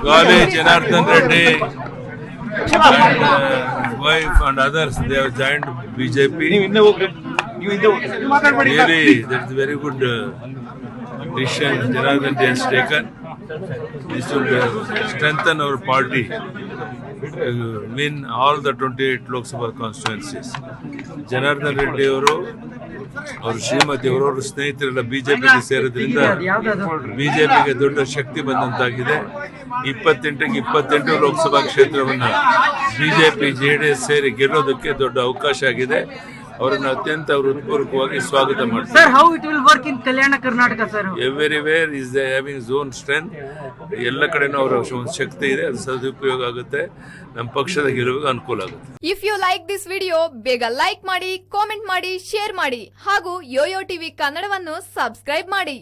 Gali, Janardhan Reddy, and wife and others, they have joined BJP. Really, that's a very good decision Janardhan Reddy has taken. This will strengthen our party to win all the 28 Lok Sabha constituencies. Janardhan Reddy ಅವರು ಶ್ರೀಮತಿ ಅವರವರು ಸ್ನೇಹಿತರೆಲ್ಲ ಬಿಜೆಪಿಗೆ ಸೇರೋದ್ರಿಂದ ಬಿಜೆಪಿಗೆ ದೊಡ್ಡ ಶಕ್ತಿ ಬಂದಂತಾಗಿದೆ. 28 ಲೋಕಸಭಾ ಕ್ಷೇತ್ರವನ್ನು BJP JDS ಸೇರಿ ಗೆಲ್ಲೋದಕ್ಕೆ ದೊಡ್ಡ ಅವಕಾಶ ಆಗಿದೆ. ಅವರನ್ನು ಅತ್ಯಂತ ಹೃತ್ಪೂರ್ವಕವಾಗಿ ಸ್ವಾಗತ ಮಾಡ್ತಾರೆ. Sir, how it will work in Kalyana Karnataka, sir? Everywhere is having his own strength. ಎಲ್ಲ ಕಡೆನೂ ಅವರ ಒಂದು ಶಕ್ತಿ ಇದೆ, ಅದು ಸದುಪಯೋಗ ಆಗುತ್ತೆ, ನಮ್ಮ ಪಕ್ಷದ ಗೆಲುವಿಗೆ ಅನುಕೂಲ ಆಗುತ್ತೆ. If you like this video ಬೇಗ ಲೈಕ್ ಮಾಡಿ, ಕಾಮೆಂಟ್ ಮಾಡಿ, ಶೇರ್ ಮಾಡಿ ಹಾಗೂ ಯೋಯೋ ಟಿವಿ ಕನ್ನಡವನ್ನು ಸಬ್ಸ್ಕ್ರೈಬ್ ಮಾಡಿ.